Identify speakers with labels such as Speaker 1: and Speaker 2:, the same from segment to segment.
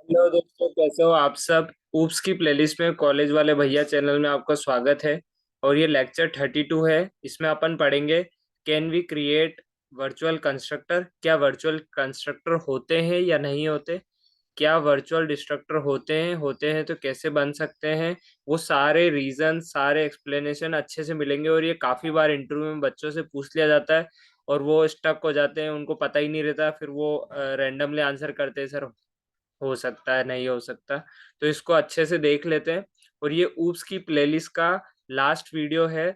Speaker 1: Hello दोस्तों, कैसे हो आप सब। ऊप्स की प्लेलिस्ट में कॉलेज वाले भैया चैनल में आपका स्वागत है। और ये लेक्चर 32 है। इसमें अपन पढ़ेंगे can we create virtual constructor. क्या वर्चुअल कंस्ट्रक्टर होते हैं या नहीं होते। क्या वर्चुअल डिस्ट्रक्टर होते हैं तो कैसे बन सकते हैं। वो सारे रीजन सारे एक्सप्लेनेशन अच्छे से मिलेंगे। और ये काफी बार इंटरव्यू में बच्चों से पूछ लिया जाता है और वो स्टक हो जाते हैं, उनको पता ही नहीं रहता, फिर वो रैंडमली आंसर करते हैं, सर हो सकता है नहीं हो सकता। तो इसको अच्छे से देख लेते हैं। और ये ऊप्स की प्लेलिस्ट का लास्ट वीडियो है।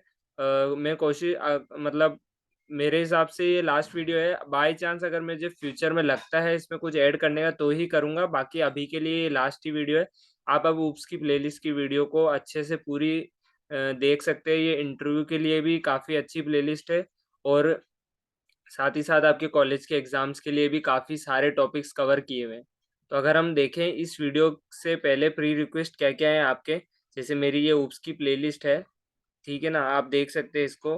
Speaker 1: मैं कोशिश मतलब मेरे हिसाब से ये लास्ट वीडियो है। बाय चांस अगर मुझे फ्यूचर में लगता है इसमें कुछ ऐड करने का तो ही करूंगा, बाकी अभी के लिए ये लास्ट ही वीडियो है। आप अब ऊप्स की प्लेलिस्ट की वीडियो को अच्छे से पूरी देख सकते हैं। ये इंटरव्यू के लिए भी काफ़ी अच्छी प्लेलिस्ट है। और साथ ही साथ आपके कॉलेज के एग्जाम्स के लिए भी काफ़ी सारे टॉपिक्स कवर किए हुए हैं। तो अगर हम देखें इस वीडियो से पहले प्री रिक्वेस्ट क्या क्या है आपके, जैसे मेरी ये ऊप्स की प्लेलिस्ट है, ठीक है ना, आप देख सकते हैं इसको।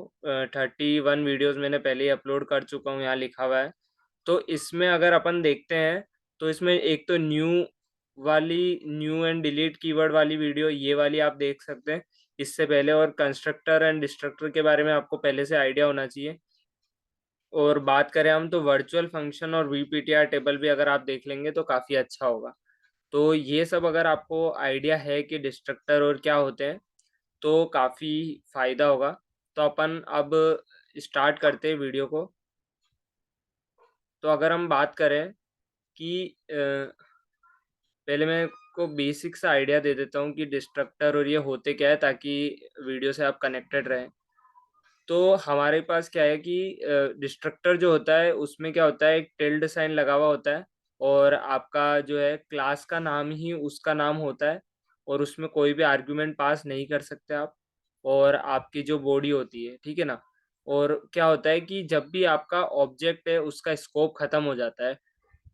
Speaker 1: 31 वीडियोज़ मैंने पहले ही अपलोड कर चुका हूँ, यहाँ लिखा हुआ है। तो इसमें अगर अपन देखते हैं तो इसमें एक तो न्यू एंड डिलीट कीवर्ड वाली वीडियो, ये वाली आप देख सकते हैं इससे पहले। और कंस्ट्रक्टर एंड डिस्ट्रक्टर के बारे में आपको पहले से आइडिया होना चाहिए। और बात करें हम तो वर्चुअल फंक्शन और वीपीटीआर टेबल भी अगर आप देख लेंगे तो काफ़ी अच्छा होगा। तो ये सब अगर आपको आइडिया है कि डिस्ट्रक्टर और क्या होते हैं तो काफ़ी फायदा होगा। तो अपन अब स्टार्ट करते हैं वीडियो को। तो अगर हम बात करें कि पहले मैं को बेसिक सा आइडिया दे देता हूँ कि डिस्ट्रक्टर और ये होते क्या है, ताकि वीडियो से आप कनेक्टेड रहें। तो हमारे पास क्या है कि डिस्ट्रक्टर जो होता है उसमें क्या होता है, एक टिल्ड साइन लगा हुआ होता है। और आपका जो है क्लास का नाम ही उसका नाम होता है। और उसमें कोई भी आर्ग्यूमेंट पास नहीं कर सकते आप। और आपकी जो बॉडी होती है, ठीक है ना। और क्या होता है कि जब भी आपका ऑब्जेक्ट है उसका स्कोप खत्म हो जाता है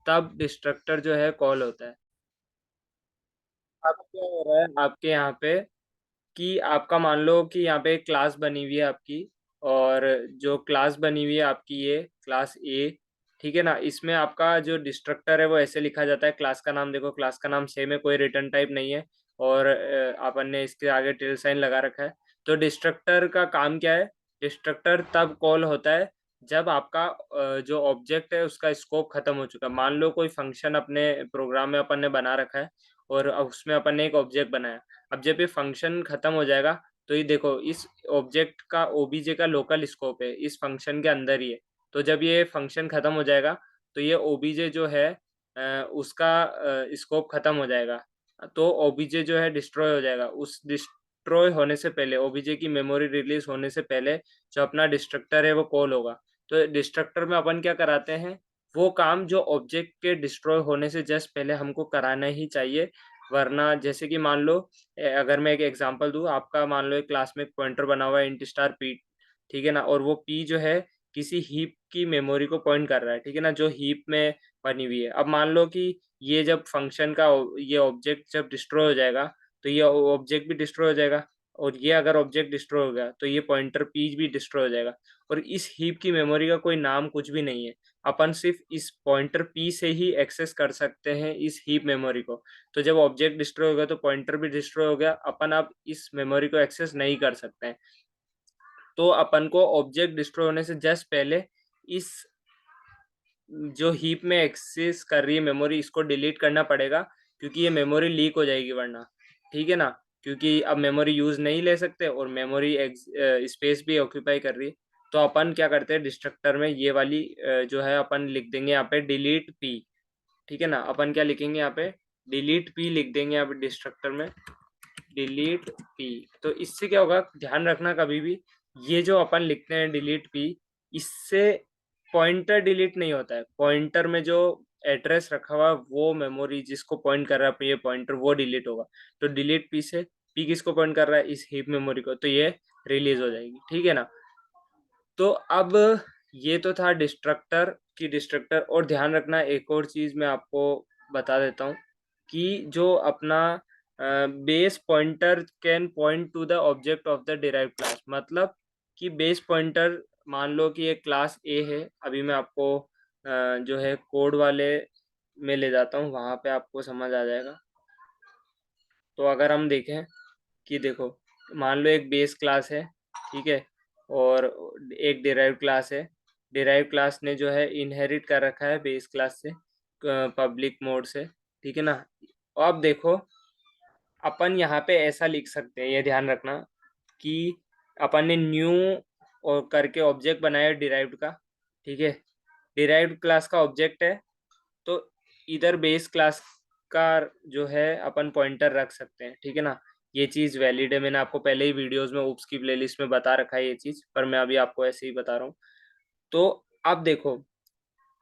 Speaker 1: तब डिस्ट्रक्टर जो है कॉल होता है। अब क्या हो रहा है आपके यहाँ पे कि आपका मान लो कि यहाँ पे एक क्लास बनी हुई है आपकी। और जो क्लास बनी हुई है आपकी, ये क्लास ए, ठीक है ना। इसमें आपका जो डिस्ट्रक्टर है वो ऐसे लिखा जाता है, क्लास का नाम देखो, क्लास का नाम सेम है, कोई रिटर्न टाइप नहीं है। और अपन ने इसके आगे टिल साइन लगा रखा है। तो डिस्ट्रक्टर का काम क्या है, डिस्ट्रक्टर तब कॉल होता है जब आपका जो ऑब्जेक्ट है उसका स्कोप खत्म हो चुका है। मान लो कोई फंक्शन अपने प्रोग्राम में अपन ने बना रखा है और उसमें अपन ने एक ऑब्जेक्ट बनाया। अब जब ये फंक्शन खत्म हो जाएगा तो ये देखो, इस ऑब्जेक्ट का ओबीजे का लोकल स्कोप है इस फंक्शन के अंदर ही है। तो जब ये फंक्शन खत्म हो जाएगा तो ये ओबीजे जो है उसका स्कोप खत्म हो जाएगा। तो ओबीजे जो है डिस्ट्रॉय हो जाएगा। उस डिस्ट्रॉय होने से पहले, ओबीजे की मेमोरी रिलीज होने से पहले, जो अपना डिस्ट्रक्टर है वो कॉल होगा। तो डिस्ट्रक्टर में अपन क्या कराते हैं, वो काम जो ऑब्जेक्ट के डिस्ट्रॉय होने से जस्ट पहले हमको कराना ही चाहिए। वरना जैसे कि मान लो, अगर मैं एक एग्जांपल दूं, आपका मान लो एक क्लास में एक पॉइंटर बना हुआ है इंट स्टार पी, ठीक है ना। और वो पी जो है किसी हीप की मेमोरी को पॉइंट कर रहा है, ठीक है ना, जो हीप में बनी हुई है। अब मान लो कि ये जब फंक्शन का ये ऑब्जेक्ट जब डिस्ट्रॉय हो जाएगा तो ये ऑब्जेक्ट भी डिस्ट्रॉय हो जाएगा। और ये अगर ऑब्जेक्ट डिस्ट्रॉय हो गया तो ये पॉइंटर पी भी डिस्ट्रॉय हो जाएगा। और इस हीप की मेमोरी का कोई नाम कुछ भी नहीं है। अपन सिर्फ इस पॉइंटर पी से ही एक्सेस कर सकते हैं इस हीप मेमोरी को। तो जब ऑब्जेक्ट डिस्ट्रॉय हो गया तो पॉइंटर भी डिस्ट्रॉय हो गया, अपन अब इस मेमोरी को एक्सेस नहीं कर सकते हैं। तो अपन को ऑब्जेक्ट डिस्ट्रॉय होने से जस्ट पहले इस जो हीप में एक्सेस कर रही है मेमोरी, इसको डिलीट करना पड़ेगा, क्योंकि ये मेमोरी लीक हो जाएगी वरना, ठीक है ना। क्योंकि अब मेमोरी यूज नहीं ले सकते और मेमोरी स्पेस भी ऑक्यूपाई कर रही है। तो अपन क्या करते हैं, डिस्ट्रक्टर में ये वाली जो है अपन लिख देंगे यहाँ पे डिलीट पी, ठीक है ना। अपन क्या लिखेंगे यहाँ पे, डिलीट पी लिख देंगे यहाँ पे डिस्ट्रक्टर में, डिलीट पी। तो इससे क्या होगा, ध्यान रखना कभी भी, ये जो अपन लिखते हैं डिलीट पी, इससे पॉइंटर डिलीट नहीं होता है। पॉइंटर में जो एड्रेस रखा हुआ है वो मेमोरी जिसको पॉइंट कर रहा है ये पॉइंटर, वो डिलीट होगा। तो डिलीट पी से पी किसको पॉइंट कर रहा है, इस हीप मेमोरी को, तो ये रिलीज हो जाएगी, ठीक है ना। तो अब ये तो था डिस्ट्रक्टर की डिस्ट्रक्टर। और ध्यान रखना एक और चीज मैं आपको बता देता हूँ कि जो अपना base pointer can point two the object of the derived class. मतलब कि बेस पॉइंटर, मान लो कि एक क्लास ए है, अभी मैं आपको जो है कोड वाले में ले जाता हूँ, वहाँ पे आपको समझ आ जाएगा। तो अगर हम देखें कि देखो, मान लो एक बेस क्लास है, ठीक है, और एक डिराइव क्लास है। डिराइव क्लास ने जो है इनहेरिट कर रखा है बेस क्लास से, पब्लिक मोड से, ठीक है ना। और अब देखो, अपन यहाँ पे ऐसा लिख सकते हैं, ये ध्यान रखना कि अपन ने न्यू और करके ऑब्जेक्ट बनाया डिराइव्ड का, ठीक है। डिराइव्ड क्लास का ऑब्जेक्ट है, तो इधर बेस क्लास का जो है अपन पॉइंटर रख सकते हैं, ठीक है ना। ये चीज़ वैलिड है, मैंने आपको पहले ही वीडियोस में ऊप्स की प्लेलिस्ट में बता रखा है ये चीज़, पर मैं अभी आपको ऐसे ही बता रहा हूँ। तो अब देखो,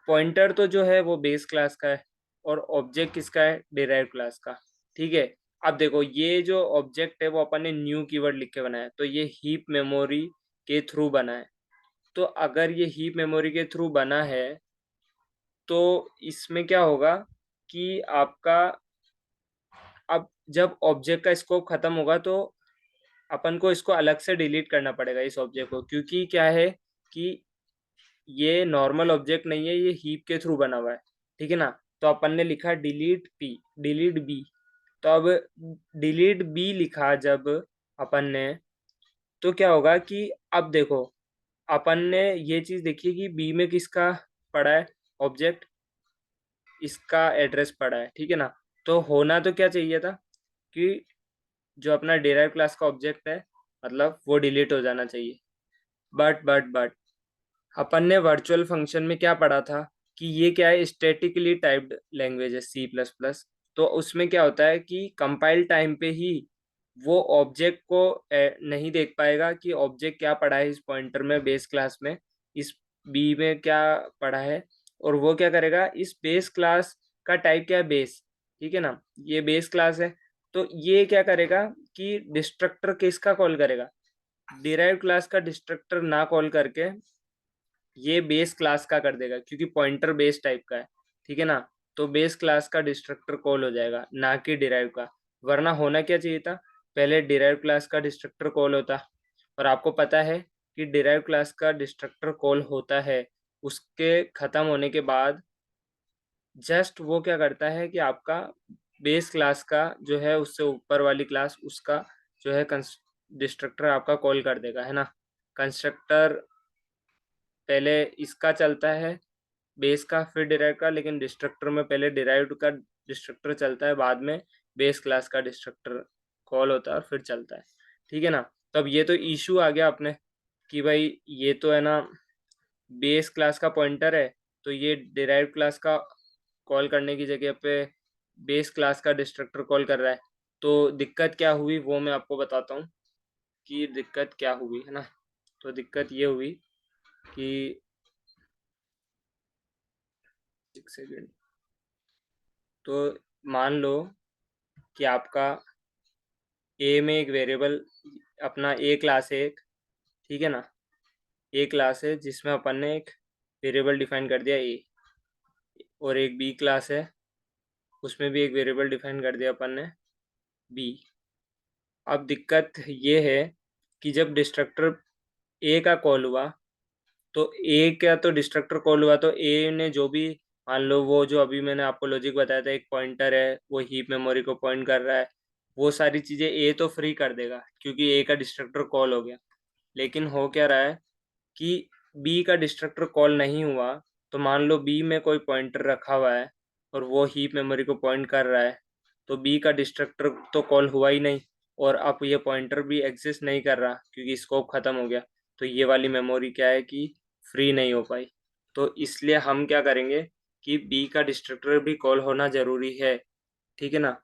Speaker 1: पॉइंटर तो जो है वो बेस क्लास का है, और ऑब्जेक्ट किसका है, डिराइव क्लास का, ठीक है। अब देखो, ये जो ऑब्जेक्ट है वो अपन ने न्यू कीवर्ड लिख के बनाया है, तो ये हीप मेमोरी के थ्रू बना है। तो अगर ये हीप मेमोरी के थ्रू बना है, तो इसमें क्या होगा कि आपका, अब जब ऑब्जेक्ट का स्कोप खत्म होगा, तो अपन को इसको अलग से डिलीट करना पड़ेगा इस ऑब्जेक्ट को, क्योंकि क्या है कि ये नॉर्मल ऑब्जेक्ट नहीं है, ये हीप के थ्रू बना हुआ है, ठीक है ना। तो अपन ने लिखा डिलीट पी, डिलीट बी। तो अब डिलीट बी लिखा जब अपन ने, तो क्या होगा कि अब देखो, अपन ने ये चीज देखी कि बी में किसका पड़ा है ऑब्जेक्ट, इसका एड्रेस पड़ा है, ठीक है ना। तो होना तो क्या चाहिए था कि जो अपना डिराइव क्लास का ऑब्जेक्ट है, मतलब वो डिलीट हो जाना चाहिए। बट अपन ने वर्चुअल फंक्शन में क्या पढ़ा था कि ये क्या है, स्टैटिकली टाइप्ड लैंग्वेज है सी प्लस प्लस। तो उसमें क्या होता है कि कंपाइल टाइम पे ही वो ऑब्जेक्ट को नहीं देख पाएगा कि ऑब्जेक्ट क्या पढ़ा है इस पॉइंटर में, बेस क्लास में, इस बी में क्या पढ़ा है। और वो क्या करेगा, इस बेस क्लास का टाइप क्या है, बेस, ठीक है ना, ये बेस क्लास है। तो ये क्या करेगा कि डिस्ट्रक्टर किसका कॉल करेगा, डिराइव क्लास का डिस्ट्रक्टर ना कॉल करके ये बेस क्लास का कर देगा, क्योंकि पॉइंटर बेस टाइप का है, ठीक है ना। तो बेस क्लास का डिस्ट्रक्टर कॉल हो जाएगा, ना कि डिराइव का। वरना होना क्या चाहिए था, पहले डिराइव क्लास का डिस्ट्रक्टर कॉल होता। और आपको पता है कि डिराइव क्लास का डिस्ट्रक्टर कॉल होता है, उसके खत्म होने के बाद जस्ट वो क्या करता है कि आपका बेस क्लास का जो है उससे ऊपर वाली क्लास, उसका जो है डिस्ट्रक्टर आपका कॉल कर देगा, है ना। कंस्ट्रक्टर पहले इसका चलता है बेस का, फिर डिराइव का, लेकिन डिस्ट्रक्टर में पहले डिराइव्ड का डिस्ट्रक्टर चलता है, बाद में बेस क्लास का डिस्ट्रक्टर कॉल होता है और फिर चलता है, ठीक है ना। तो अब ये तो इशू आ गया अपने कि भाई ये तो है ना बेस क्लास का पॉइंटर है, तो ये डिराइव क्लास का कॉल करने की जगह पे बेस क्लास का डिस्ट्रक्टर कॉल कर रहा है। तो दिक्कत क्या हुई वो मैं आपको बताता हूँ कि दिक्कत क्या हुई, है ना। तो दिक्कत ये हुई कि, एक सेकेंड, तो मान लो कि आपका ए में एक वेरिएबल, अपना ए क्लास है एक, ठीक है ना। ए क्लास है जिसमें अपन ने एक वेरिएबल डिफाइन कर दिया ए, और एक बी क्लास है, उसमें भी एक वेरिएबल डिफाइन कर दिया अपन ने बी। अब दिक्कत ये है कि जब डिस्ट्रक्टर ए का कॉल हुआ, तो ए का तो डिस्ट्रक्टर कॉल हुआ, तो ए ने जो भी, मान लो वो जो अभी मैंने आपको लॉजिक बताया था, एक पॉइंटर है वो हीप मेमोरी को पॉइंट कर रहा है, वो सारी चीज़ें ए तो फ्री कर देगा क्योंकि ए का डिस्ट्रक्टर कॉल हो गया। लेकिन हो क्या रहा है कि बी का डिस्ट्रक्टर कॉल नहीं हुआ। तो मान लो बी में कोई पॉइंटर रखा हुआ है और वो हीप मेमोरी को पॉइंट कर रहा है, तो बी का डिस्ट्रक्टर तो कॉल हुआ ही नहीं, और अब ये पॉइंटर भी एग्जिस्ट नहीं कर रहा क्योंकि स्कोप ख़त्म हो गया। तो ये वाली मेमोरी क्या है कि फ्री नहीं हो पाई। तो इसलिए हम क्या करेंगे कि बी का डिस्ट्रक्टर भी कॉल होना ज़रूरी है, ठीक है ना।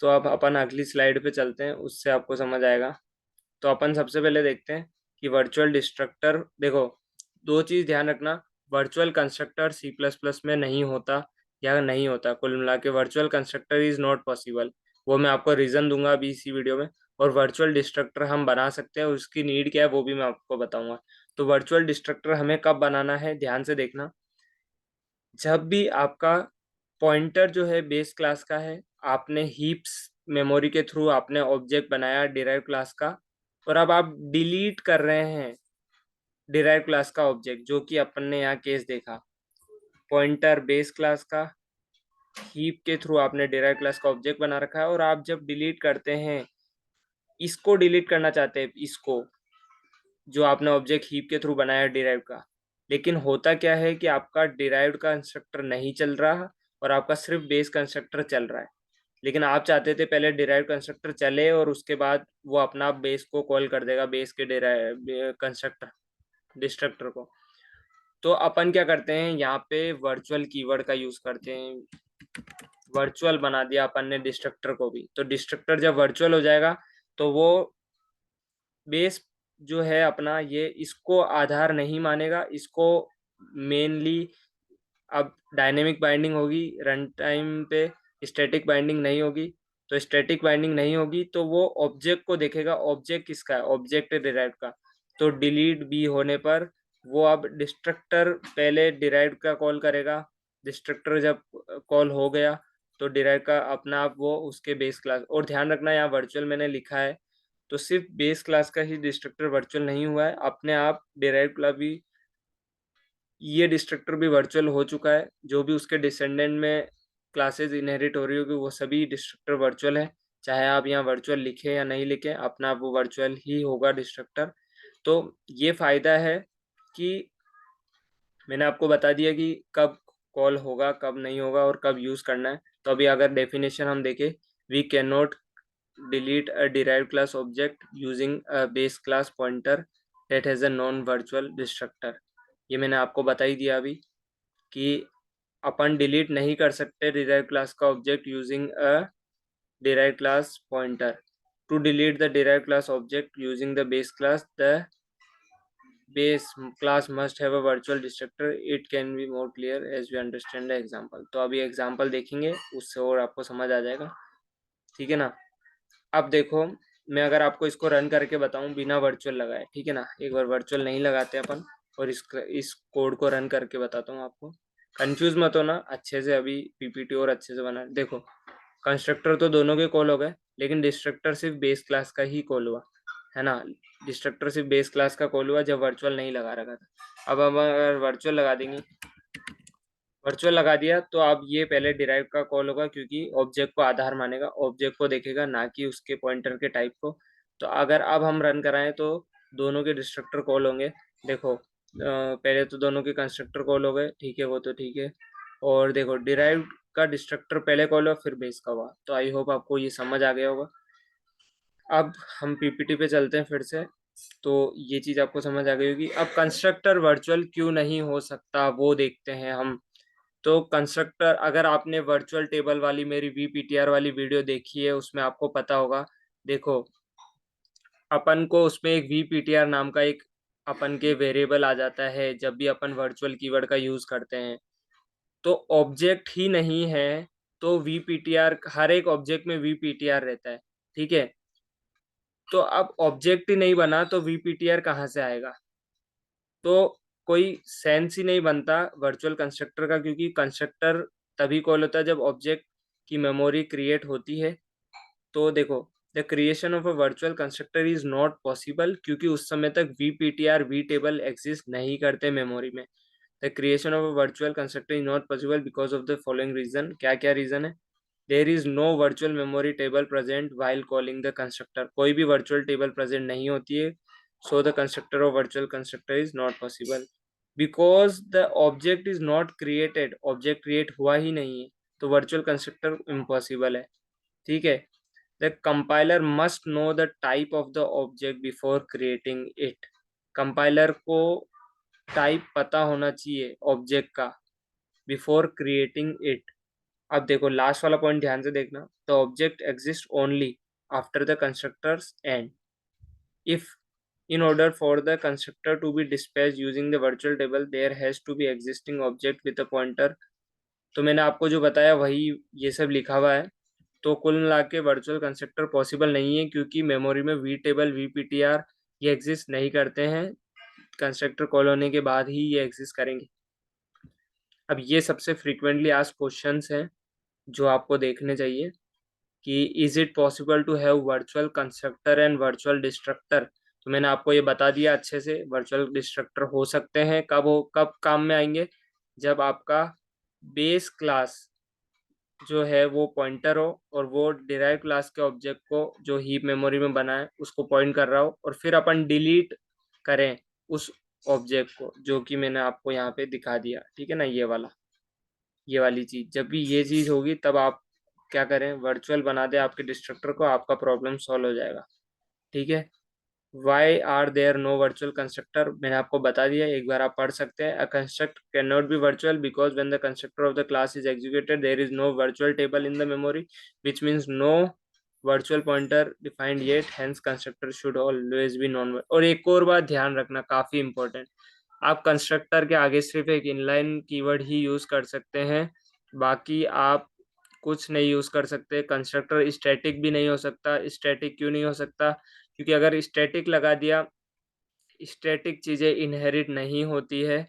Speaker 1: तो अब अपन अगली स्लाइड पे चलते हैं, उससे आपको समझ आएगा। तो अपन सबसे पहले देखते हैं कि वर्चुअल डिस्ट्रक्टर, देखो दो चीज़ ध्यान रखना, virtual constructor C plus plus में नहीं होता, या नहीं होता, कुल मिला के virtual constructor is not possible. वो मैं आपको रीज़न दूंगा अभी इसी वीडियो में। और वर्चुअल डिस्ट्रक्टर हम बना सकते हैं, उसकी नीड क्या है वो भी मैं आपको बताऊंगा। तो वर्चुअल डिस्ट्रक्टर हमें कब बनाना है, ध्यान से देखना, जब भी आपका पॉइंटर जो है बेस क्लास का है, आपने हीप्स मेमोरी के थ्रू आपने ऑब्जेक्ट बनाया डिराइव क्लास का, और अब आप डिलीट कर रहे हैं डिराइव क्लास का ऑब्जेक्ट, जो कि अपन ने यहाँ केस देखा, पॉइंटर बेस क्लास का, हीप के थ्रू आपने डिराइव क्लास का ऑब्जेक्ट बना रखा है, और आप जब डिलीट करते हैं, इसको डिलीट करना चाहते हैं, इसको जो आपने ऑब्जेक्ट हीप के थ्रू बनाया है डिराइव का, लेकिन होता क्या है कि आपका डिराइव्ड का कंस्ट्रक्टर नहीं चल रहा और आपका सिर्फ बेस कंस्ट्रक्टर चल रहा है। लेकिन आप चाहते थे पहले डिराइव कंस्ट्रक्टर चले और उसके बाद वो अपना बेस को कॉल कर देगा, बेस के डिराइव कंस्ट्रक्टर डिस्ट्रक्टर को। तो अपन क्या करते हैं, यहाँ पे वर्चुअल कीवर्ड का यूज करते हैं। वर्चुअल बना दिया अपन ने डिस्ट्रक्टर को भी, तो डिस्ट्रक्टर जब वर्चुअल हो जाएगा तो वो बेस जो है अपना, ये इसको आधार नहीं मानेगा, इसको मेनली अब डायनेमिक बाइंडिंग होगी रन टाइम पे, स्टैटिक बाइंडिंग नहीं होगी। तो स्टैटिक बाइंडिंग नहीं होगी तो वो ऑब्जेक्ट को देखेगा, ऑब्जेक्ट किसका है, ऑब्जेक्ट डिराइव्ड का। तो डिलीट बी होने पर वो अब डिस्ट्रक्टर पहले डिराइव्ड का कॉल करेगा, डिस्ट्रक्टर जब कॉल हो गया तो डिराइव का अपना आप वो उसके बेस क्लास। और ध्यान रखना यहाँ वर्चुअल मैंने लिखा है, तो सिर्फ बेस क्लास का ही डिस्ट्रक्टर वर्चुअल नहीं हुआ है, अपने आप डिराइव क्लास भी, ये डिस्ट्रक्टर भी वर्चुअल हो चुका है। जो भी उसके डिसेंडेंट में क्लासेस इनहेरिट हो रही होगी वो सभी डिस्ट्रक्टर वर्चुअल है। चाहे आप यहाँ वर्चुअल लिखें या नहीं लिखें, अपना आप वो वर्चुअल ही होगा डिस्ट्रक्टर। तो ये फायदा है कि मैंने आपको बता दिया कि कब कॉल होगा, कब नहीं होगा और कब यूज़ करना है। तो अभी अगर डेफिनेशन हम देखें, we can not delete a derived class object using a base class pointer that has a non virtual destructor। ये मैंने आपको बता ही दिया अभी कि अपन डिलीट नहीं कर सकते derived class का object using a derived class pointer। to delete the derived class object using the base class, the base class must have a virtual destructor। it can be more clear as we understand the example। तो अभी example देखेंगे, उससे और आपको समझ आ जाएगा, ठीक है ना। अब देखो, मैं अगर आपको इसको रन करके बताऊं बिना वर्चुअल लगाए, ठीक है ना, एक बार वर्चुअल नहीं लगाते अपन, और इस कोड को रन करके बताता हूँ आपको। कंफ्यूज मत होना, अच्छे से अभी पीपीटी और अच्छे से बना। देखो, कंस्ट्रक्टर तो दोनों के कॉल हो गए, लेकिन डिस्ट्रक्टर सिर्फ बेस क्लास का ही कॉल हुआ, है ना। डिस्ट्रक्टर सिर्फ बेस क्लास का कॉल हुआ जब वर्चुअल नहीं लगा रखा था। अब हम अगर वर्चुअल लगा देंगे, वर्चुअल लगा दिया, तो अब ये पहले डिराइव का कॉल होगा क्योंकि ऑब्जेक्ट को आधार मानेगा, ऑब्जेक्ट को देखेगा ना कि उसके पॉइंटर के टाइप को। तो अगर अब हम रन कराएं तो दोनों के डिस्ट्रक्टर कॉल होंगे। देखो, पहले तो दोनों के कंस्ट्रक्टर कॉल हो गए, ठीक है, वो तो ठीक है। और देखो, डिराइव का डिस्ट्रक्टर पहले कॉल हुआ फिर बेस का हुआ। तो आई होप आपको ये समझ आ गया होगा। अब हम पीपीटी पे चलते हैं फिर से, तो ये चीज़ आपको समझ आ गई होगी। अब कंस्ट्रक्टर वर्चुअल क्यों नहीं हो सकता वो देखते हैं हम। तो कंस्ट्रक्टर, अगर आपने वर्चुअल टेबल वाली मेरी वीपीटीआर वाली वीडियो देखी है उसमें आपको पता होगा। देखो, अपन को उसमें एक वीपीटीआर नाम का एक अपन के वेरिएबल आ जाता है जब भी अपन वर्चुअल कीवर्ड का यूज करते हैं। तो ऑब्जेक्ट ही नहीं है तो वीपीटीआर, हर एक ऑब्जेक्ट में वीपीटीआर रहता है, ठीक है। तो अब ऑब्जेक्ट ही नहीं बना तो वीपीटीआर कहाँ से आएगा। तो कोई सेंस ही नहीं बनता वर्चुअल कंस्ट्रक्टर का, क्योंकि कंस्ट्रक्टर तभी कॉल होता है जब ऑब्जेक्ट की मेमोरी क्रिएट होती है। तो देखो, the creation of a virtual constructor is not possible, क्योंकि उस समय तक वीपीटीआर वी टेबल एग्जिस्ट नहीं करते मेमोरी में। The creation of a virtual constructor is not possible because of the following reason. क्या क्या रीजन है। There is no virtual memory table present while calling the constructor. कोई भी वर्चुअल टेबल प्रेजेंट नहीं होती है, so the constructor of virtual constructor is not possible. Because the object is not created, object create हुआ ही नहीं है, तो वर्चुअल कंस्ट्रक्टर इम्पॉसिबल है, ठीक है। The compiler must know the type of the object before creating it. Compiler को type पता होना चाहिए ऑब्जेक्ट का बिफोर क्रिएटिंग इट। अब देखो, लास्ट वाला पॉइंट ध्यान से देखना, the object exist only after the constructors and. If in order for the constructor to be dispatched using the virtual table, there has to be existing object with a pointer। तो मैंने आपको जो बताया वही ये सब लिखा हुआ है। तो कुल मिला के वर्चुअल कंस्ट्रक्टर पॉसिबल नहीं है, क्योंकि मेमोरी में वी टेबल वी पीटीआर ये एग्जिस्ट नहीं करते हैं। कंस्ट्रक्टर कॉल होने के बाद ही ये एग्जिस्ट करेंगे। अब ये सबसे फ्रीक्वेंटली आस्क्ड क्वेश्चंस हैं जो आपको देखने चाहिए कि is it possible to have virtual constructor and virtual destructor. तो मैंने आपको ये बता दिया अच्छे से, वर्चुअल डिस्ट्रक्टर हो सकते हैं, कब काम में आएंगे, जब आपका बेस क्लास जो है वो पॉइंटर हो और वो डिराइव क्लास के ऑब्जेक्ट को जो हीप मेमोरी में बना है उसको पॉइंट कर रहा हो, और फिर अपन डिलीट करें उस ऑब्जेक्ट को, जो कि मैंने आपको यहाँ पे दिखा दिया, ठीक है ना, ये वाली चीज। जब भी ये चीज होगी तब आप क्या करें, वर्चुअल बना दे आपके डिस्ट्रक्टर को, आपका प्रॉब्लम सॉल्व हो जाएगा, ठीक है। Why are there no virtual constructor, मैंने आपको बता दिया, एक बार आप पढ़ सकते हैं। A construct can not be virtual because when the constructor of the class is executed there is no virtual table in the memory which means no virtual pointer defined yet, hence constructor should always be non. और एक और बात ध्यान रखना, काफी important, आप constructor के आगे सिर्फ एक इनलाइन कीवर्ड ही यूज कर सकते हैं, बाकी आप कुछ नहीं यूज कर सकते। कंस्ट्रक्टर स्टैटिक भी नहीं हो सकता। स्टैटिक क्यों नहीं हो सकता? क्योंकि अगर स्टैटिक लगा दिया, स्टैटिक चीज़ें इनहेरिट नहीं होती है,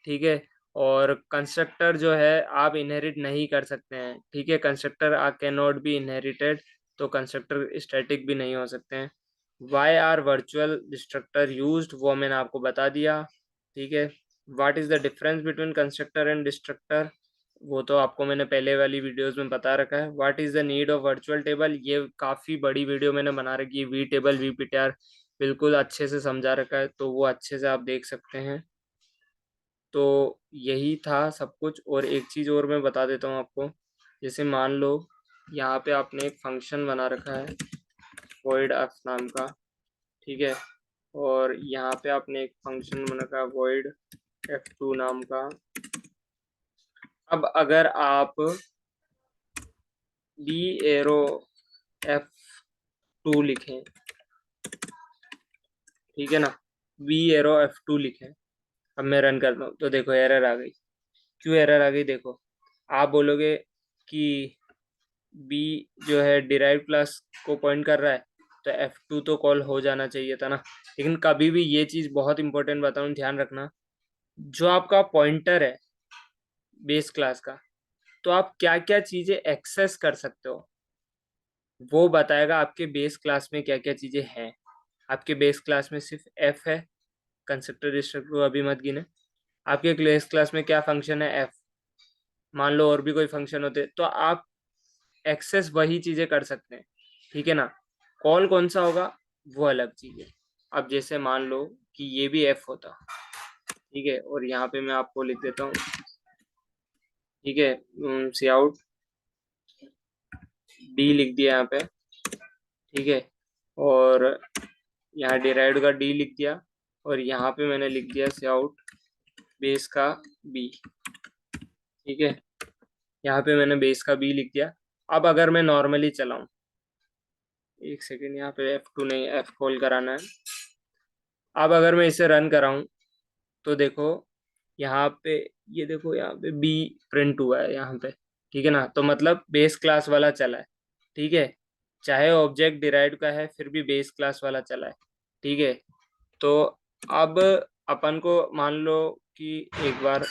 Speaker 1: ठीक है। और कंस्ट्रक्टर जो है आप इनहेरिट नहीं कर सकते हैं, ठीक है। Constructor uh can not be inherited, तो कंस्ट्रक्टर स्टैटिक भी नहीं हो सकते हैं। Why are virtual destructor used, वो मैंने आपको बता दिया, ठीक है। What is the difference between constructor and destructor, वो तो आपको मैंने पहले वाली वीडियोस में बता रखा है। What is the need of virtual table, ये काफ़ी बड़ी वीडियो मैंने बना रखी है, वी टेबल वी पीटीआर बिल्कुल अच्छे से समझा रखा है, तो वो अच्छे से आप देख सकते हैं। तो यही था सब कुछ। और एक चीज़ और मैं बता देता हूँ आपको, जैसे मान लो यहाँ पे आपने एक फंक्शन बना रखा है void f नाम का, ठीक है। और यहाँ पे आपने एक फंक्शन बना रखा है void f2 नाम का। अब अगर आप बी एरो f2 लिखें, ठीक है ना, बी एरो f2 लिखें, अब मैं रन करता हूँ तो देखो एरर आ गई। क्यों एरर आ गई? देखो, आप बोलोगे कि बी जो है डिराइव क्लास को पॉइंट कर रहा है, तो f2 तो कॉल हो जाना चाहिए था ना। लेकिन कभी भी ये चीज़ बहुत इंपॉर्टेंट बताऊँ, ध्यान रखना, जो आपका पॉइंटर है बेस क्लास का, तो आप क्या क्या चीज़ें एक्सेस कर सकते हो वो बताएगा आपके बेस क्लास में क्या क्या चीज़ें हैं। आपके बेस क्लास में सिर्फ f है, कंस्ट्रक्टर डिस्ट्रक्टर को अभी मत गिने। आपके बेस क्लास में क्या फंक्शन है? f। मान लो और भी कोई फंक्शन होते तो आप एक्सेस वही चीज़ें कर सकते हैं, ठीक है ना। कॉल कौन सा होगा वो अलग चीज़ है। अब जैसे मान लो कि ये भी f होता, ठीक है, और यहाँ पे मैं आपको लिख देता हूँ, ठीक है, सी आउट डी लिख दिया यहाँ पे, ठीक है। और यहाँ डिराइव्ड का डी लिख दिया, और यहाँ पे मैंने लिख दिया सी आउट बेस का बी, ठीक है। यहाँ पे मैंने बेस का बी लिख दिया। अब अगर मैं नॉर्मली चलाऊँ, एक सेकेंड, यहाँ पे F2 नहीं, F कॉल कराना है। अब अगर मैं इसे रन कराऊँ तो देखो यहाँ पे, ये देखो यहाँ पे बी प्रिंट हुआ है यहाँ पे, ठीक है ना, तो मतलब बेस क्लास वाला चला है, ठीक है। चाहे ऑब्जेक्ट डिराइव्ड का है फिर भी बेस क्लास वाला चला है, ठीक है। तो अब अपन को मान लो कि एक बार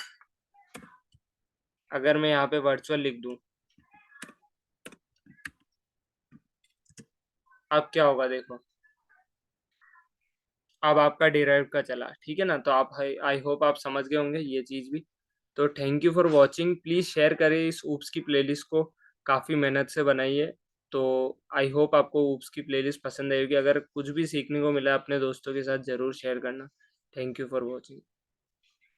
Speaker 1: अगर मैं यहाँ पे वर्चुअल लिख दूँ, अब क्या होगा देखो, अब आपका डिराइव का चला, ठीक है ना। तो आप, आई होप आप समझ गए होंगे ये चीज़ भी। तो thank you for watching, please share करें इस ऊप्स की प्लेलिस्ट को, काफ़ी मेहनत से बनाई है। तो आई होप आपको ऊप्स की प्लेलिस्ट पसंद आएगी। अगर कुछ भी सीखने को मिला अपने दोस्तों के साथ ज़रूर शेयर करना। Thank you for watching.